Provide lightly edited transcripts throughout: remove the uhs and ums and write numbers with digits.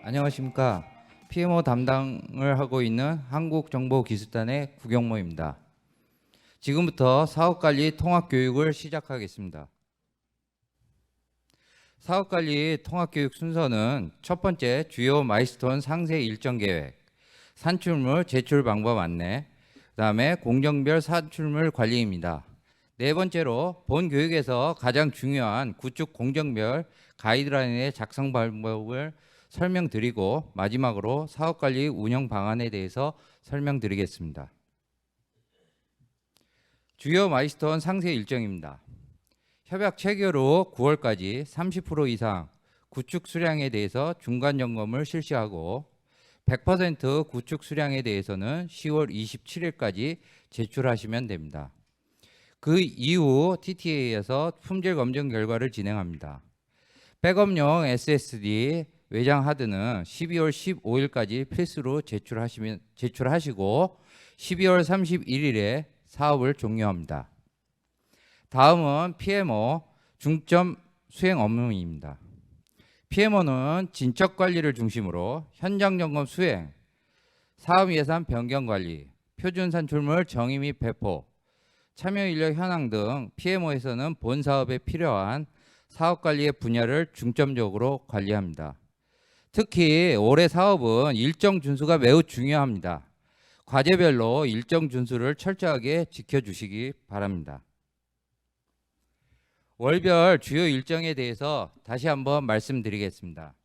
안녕하십니까. PMO 담당을 하고 있는 한국정보기술단의 구경모입니다. 지금부터 사업관리 통합교육을 시작하겠습니다. 사업관리 통합교육 순서는 첫 번째 주요 마일스톤 상세 일정 계획, 산출물 제출 방법 안내, 그 다음에 공정별 산출물 관리입니다. 네 번째로 본 교육에서 가장 중요한 구축 공정별 가이드라인의 작성 방법을 설명드리고 마지막으로 사업관리 운영 방안에 대해서 설명드리겠습니다. 주요 마일스톤 상세 일정입니다. 협약 체결 후 9월까지 30% 이상 구축 수량에 대해서 중간 점검을 실시하고 100% 구축 수량에 대해서는 10월 27일까지 제출하시면 됩니다. 그 이후 TTA에서 품질 검증 결과를 진행합니다. 백업용 SSD 외장 하드는 12월 15일까지 필수로 제출하시고 12월 31일에 사업을 종료합니다. 다음은 PMO 중점 수행 업무입니다. PMO는 진척 관리를 중심으로 현장 점검 수행, 사업 예산 변경 관리, 표준 산출물 정의 및 배포, 참여 인력 현황 등 PMO에서는 본 사업에 필요한 사업 관리의 분야를 중점적으로 관리합니다. 특히 올해 사업은 일정 준수가 매우 중요합니다. 과제별로 일정 준수를 철저하게 지켜주시기 바랍니다. 월별 주요 일정에 대해서 다시 한번 말씀드리겠습니다.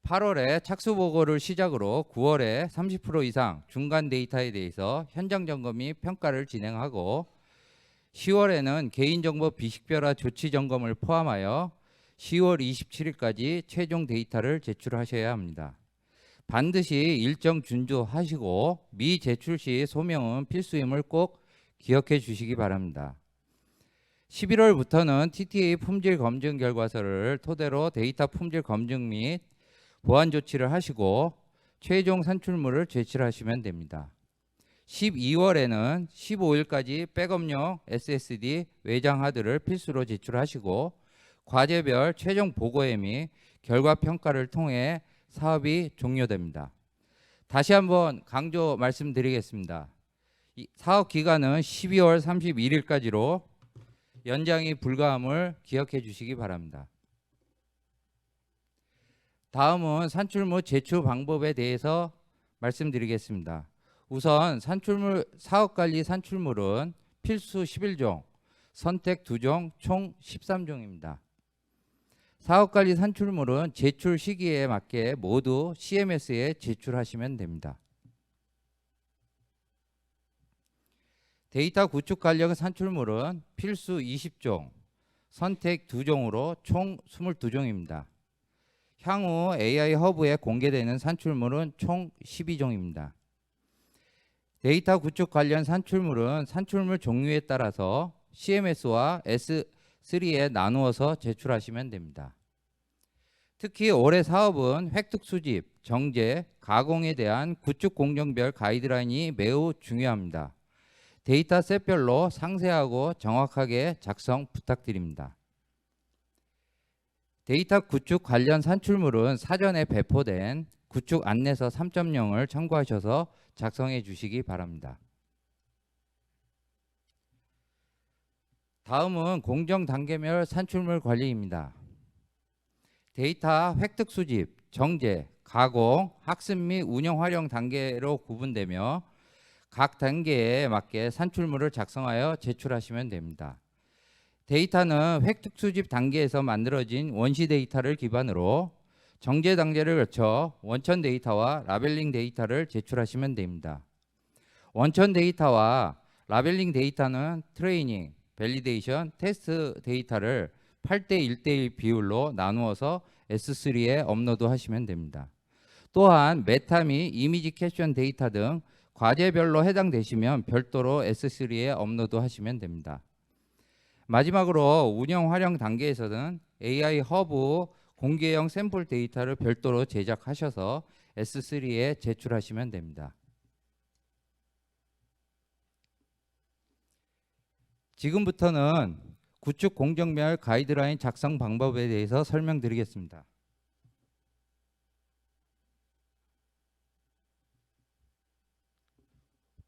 8월에 착수 보고를 시작으로 9월에 30% 이상 중간 데이터에 대해서 현장 점검 및 평가를 진행하고 10월에는 개인정보 비식별화 조치 점검을 포함하여 10월 27일까지 최종 데이터를 제출하셔야 합니다. 반드시 일정 준수하시고 미제출 시 소명은 필수임을 꼭 기억해 주시기 바랍니다. 11월부터는 TTA 품질 검증 결과서를 토대로 데이터 품질 검증 및 보완 조치를 하시고 최종 산출물을 제출하시면 됩니다. 12월에는 15일까지 백업용 SSD 외장 하드를 필수로 제출하시고 과제별 최종 보고회 및 결과 평가를 통해 사업이 종료됩니다. 다시 한번 강조 말씀드리겠습니다. 이 사업 기간은 12월 31일까지로 연장이 불가함을 기억해 주시기 바랍니다. 다음은 산출물 제출 방법에 대해서 말씀드리겠습니다. 우선 사업관리 산출물은 필수 11종, 선택 2종, 총 13종입니다. 사업관리 산출물은 제출 시기에 맞게 모두 CMS에 제출하시면 됩니다. 데이터 구축 관련 산출물은 필수 20종, 선택 2종으로 총 22종입니다. 향후 AI 허브에 공개되는 산출물은 총 12종입니다. 데이터 구축 관련 산출물은 산출물 종류에 따라서 CMS와 S3에 나누어서 제출하시면 됩니다. 특히 올해 사업은 획득 수집, 정제, 가공에 대한 구축 공정별 가이드라인이 매우 중요합니다. 데이터 셋별로 상세하고 정확하게 작성 부탁드립니다. 데이터 구축 관련 산출물은 사전에 배포된 구축 안내서 3.0을 참고하셔서 작성해 주시기 바랍니다. 다음은 공정 단계별 산출물 관리입니다. 데이터 획득 수집, 정제, 가공, 학습 및 운영 활용 단계로 구분되며 각 단계에 맞게 산출물을 작성하여 제출하시면 됩니다. 데이터는 획득 수집 단계에서 만들어진 원시 데이터를 기반으로 정제 단계를 거쳐 원천 데이터와 라벨링 데이터를 제출하시면 됩니다. 원천 데이터와 라벨링 데이터는 트레이닝, 밸리데이션, 테스트 데이터를 8대 1대1 비율로 나누어서 S3에 업로드하시면 됩니다. 또한 메타 및 이미지 캡션 데이터 등 과제별로 해당되시면 별도로 S3에 업로드하시면 됩니다. 마지막으로 운영 활용 단계에서는 AI 허브 공개형 샘플 데이터를 별도로 제작하셔서 S3에 제출하시면 됩니다. 지금부터는 구축 공정별 가이드라인 작성 방법에 대해서 설명드리겠습니다.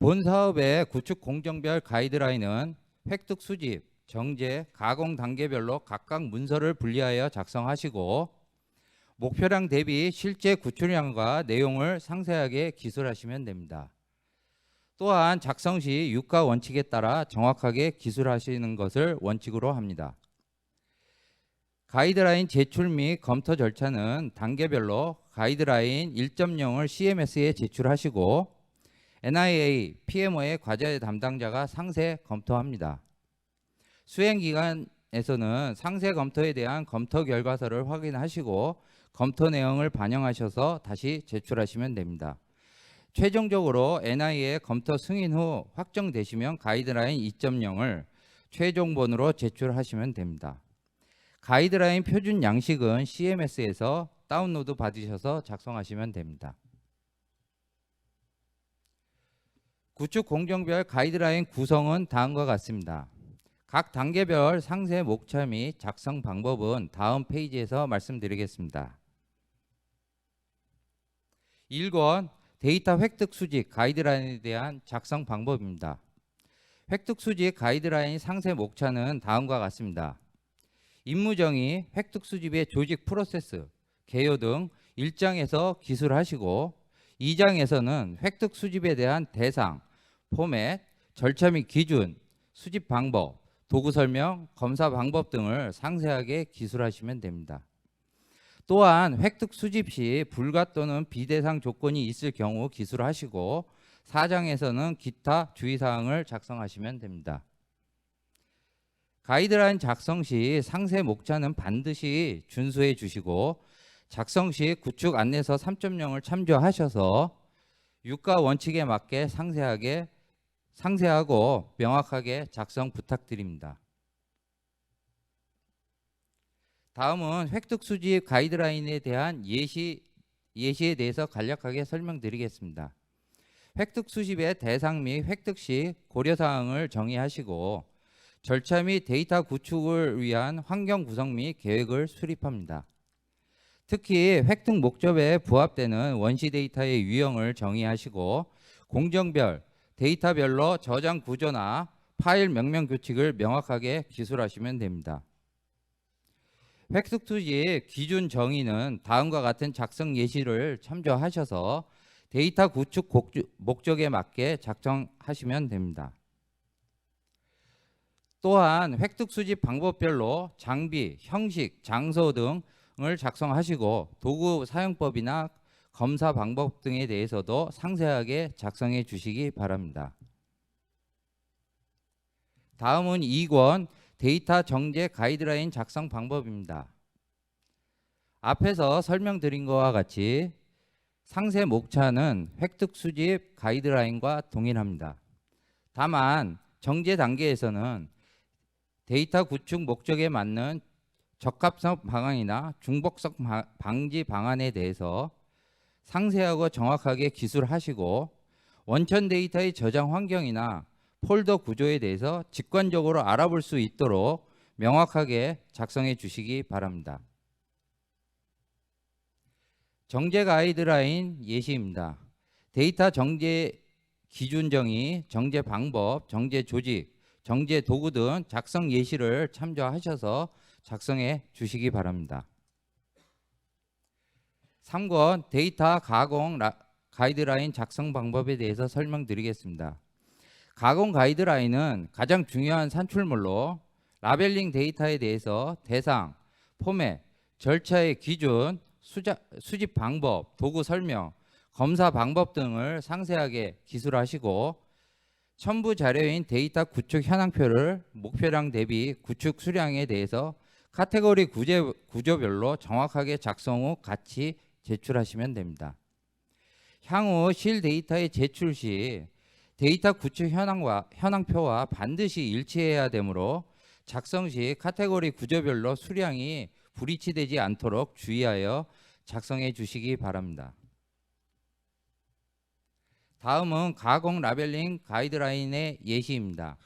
본 사업의 구축 공정별 가이드라인은 획득 수집, 정제, 가공 단계별로 각각 문서를 분리하여 작성하시고 목표량 대비 실제 구출량과 내용을 상세하게 기술하시면 됩니다. 또한 작성 시 유가 원칙에 따라 정확하게 기술하시는 것을 원칙으로 합니다. 가이드라인 제출 및 검토 절차는 단계별로 가이드라인 1.0을 CMS에 제출하시고 NIA, PMO의 과제 담당자가 상세 검토합니다. 수행 기간에서는 상세 검토에 대한 검토 결과서를 확인하시고 검토 내용을 반영하셔서 다시 제출하시면 됩니다. 최종적으로 NIA 검토 승인 후 확정되시면 가이드라인 2.0을 최종본으로 제출하시면 됩니다. 가이드라인 표준 양식은 CMS에서 다운로드 받으셔서 작성하시면 됩니다. 구축 공정별 가이드라인 구성은 다음과 같습니다. 각 단계별 상세 목차 및 작성 방법은 다음 페이지에서 말씀드리겠습니다. 1권 데이터 획득 수집 가이드라인에 대한 작성 방법입니다. 획득 수집 가이드라인 상세 목차는 다음과 같습니다. 임무정의, 획득 수집의 조직 프로세스, 개요 등 1장에서 기술하시고 2장에서는 획득 수집에 대한 대상, 포맷, 절차 및 기준, 수집 방법, 도구 설명, 검사 방법 등을 상세하게 기술하시면 됩니다. 또한 획득 수집 시 불가 또는 비대상 조건이 있을 경우 기술하시고 4장에서는 기타 주의사항을 작성하시면 됩니다. 가이드라인 작성 시 상세 목차는 반드시 준수해 주시고 작성 시 구축 안내서 3.0을 참조하셔서 유가 원칙에 맞게 상세하고 명확하게 작성 부탁드립니다. 다음은 획득 수집 가이드라인에 대한 예시에 대해서 간략하게 설명드리겠습니다. 획득 수집의 대상 및 획득 시 고려사항을 정의하시고 절차 및 데이터 구축을 위한 환경 구성 및 계획을 수립합니다. 특히 획득 목적에 부합되는 원시 데이터의 유형을 정의하시고 공정별, 데이터별로 저장 구조나 파일 명령 규칙을 명확하게 기술하시면 됩니다. 획득 수집 기준 정의는 다음과 같은 작성 예시를 참조하셔서 데이터 구축 목적에 맞게 작성하시면 됩니다. 또한 획득 수집 방법별로 장비, 형식, 장소 등을 작성하시고 도구 사용법이나 검사 방법 등에 대해서도 상세하게 작성해 주시기 바랍니다. 다음은 2권 데이터 정제 가이드라인 작성 방법입니다. 앞에서 설명드린 것과 같이 상세 목차는 획득 수집 가이드라인과 동일합니다. 다만 정제 단계에서는 데이터 구축 목적에 맞는 적합성 방안이나 중복성 방지 방안에 대해서 상세하고 정확하게 기술하시고 원천 데이터의 저장 환경이나 폴더 구조에 대해서 직관적으로 알아볼 수 있도록 명확하게 작성해 주시기 바랍니다. 정제 가이드라인 예시입니다. 데이터 정제 기준 정의, 정제 방법, 정제 조직, 정제 도구 등 작성 예시를 참조하셔서 작성해 주시기 바랍니다. 3권 데이터 가공 가이드라인 작성 방법에 대해서 설명드리겠습니다. 가공 가이드라인은 가장 중요한 산출물로 라벨링 데이터에 대해서 대상, 포맷, 절차의 기준, 수집 방법, 도구 설명, 검사 방법 등을 상세하게 기술하시고 첨부 자료인 데이터 구축 현황표를 목표량 대비 구축 수량에 대해서 카테고리 구조별로 정확하게 작성 후 같이 제출하시면 됩니다. 향후 실 데이터의 제출 시 데이터 구축 현황표와 반드시 일치해야 되므로 작성 시 카테고리 구조별로 수량이 불이치되지 않도록 주의하여 작성해 주시기 바랍니다. 다음은 가공 라벨링 가이드라인의 예시입니다.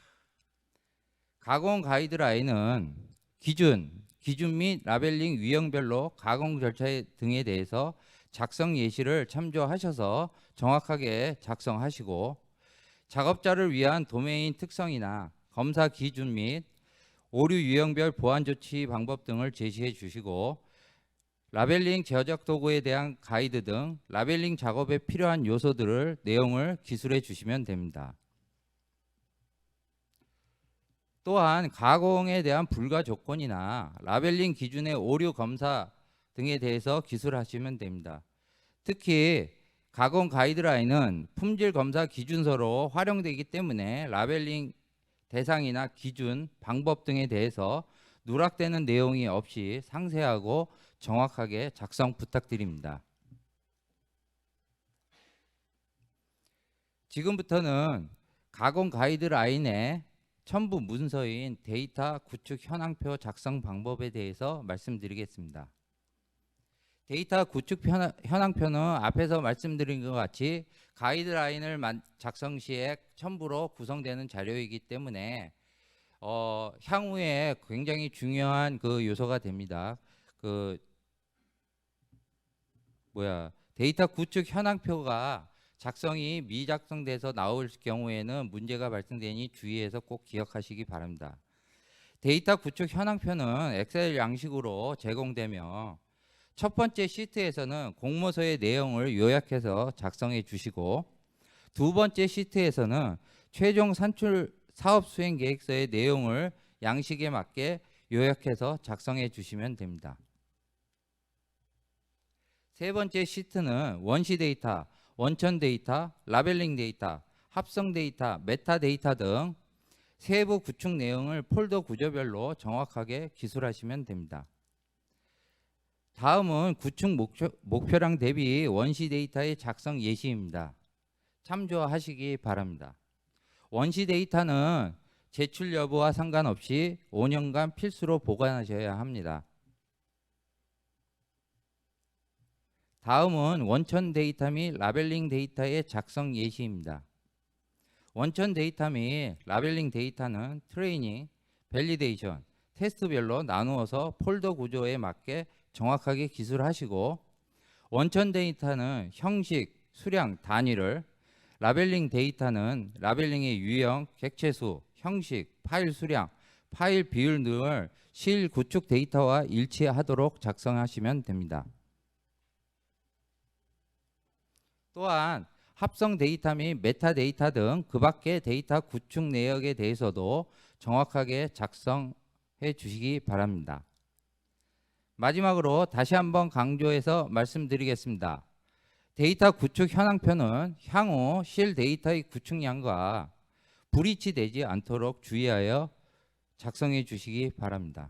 가공 가이드라인은 기준 및 라벨링 유형별로 가공 절차 등에 대해서 작성 예시를 참조하셔서 정확하게 작성하시고 작업자를 위한 도메인 특성이나 검사 기준 및 오류 유형별 보안 조치 방법 등을 제시해 주시고, 라벨링 제어적 도구에 대한 가이드 등 라벨링 작업에 필요한 요소들을 내용을 기술해 주시면 됩니다. 또한 가공에 대한 불가 조건이나 라벨링 기준의 오류 검사 등에 대해서 기술하시면 됩니다. 특히 가공 가이드라인은 품질 검사 기준서로 활용되기 때문에 라벨링 대상이나 기준, 방법 등에 대해서 누락되는 내용이 없이 상세하고 정확하게 작성 부탁드립니다. 지금부터는 가공 가이드라인의 첨부 문서인 데이터 구축 현황표 작성 방법에 대해서 말씀드리겠습니다. 데이터 구축 현황표는 앞에서 말씀드린 것 같이 가이드라인을 작성 시에 첨부로 구성되는 자료이기 때문에 향후에 굉장히 중요한 그 요소가 됩니다. 데이터 구축 현황표가 작성이 미작성돼서 나올 경우에는 문제가 발생되니 주의해서 꼭 기억하시기 바랍니다. 데이터 구축 현황표는 엑셀 양식으로 제공되며 첫 번째 시트에서는 공모서의 내용을 요약해서 작성해 주시고, 두 번째 시트에서는 최종 산출 사업 수행 계획서의 내용을 양식에 맞게 요약해서 작성해 주시면 됩니다. 세 번째 시트는 원시 데이터, 원천 데이터, 라벨링 데이터, 합성 데이터, 메타 데이터 등 세부 구축 내용을 폴더 구조별로 정확하게 기술하시면 됩니다. 다음은 구축 목표량 대비 원시 데이터의 작성 예시입니다. 참조하시기 바랍니다. 원시 데이터는 제출 여부와 상관없이 5년간 필수로 보관하셔야 합니다. 다음은 원천 데이터 및 라벨링 데이터의 작성 예시입니다. 원천 데이터 및 라벨링 데이터는 트레이닝, 밸리데이션, 테스트별로 나누어서 폴더 구조에 맞게 정확하게 기술하시고, 원천 데이터는 형식, 수량, 단위를, 라벨링 데이터는 라벨링의 유형, 객체수, 형식, 파일 수량, 파일 비율 등을 실 구축 데이터와 일치하도록 작성하시면 됩니다. 또한 합성 데이터 및 메타 데이터 등 그 밖의 데이터 구축 내역에 대해서도 정확하게 작성해 주시기 바랍니다. 마지막으로 다시 한번 강조해서 말씀드리겠습니다. 데이터 구축 현황표는 향후 실 데이터의 구축량과 불이치되지 않도록 주의하여 작성해 주시기 바랍니다.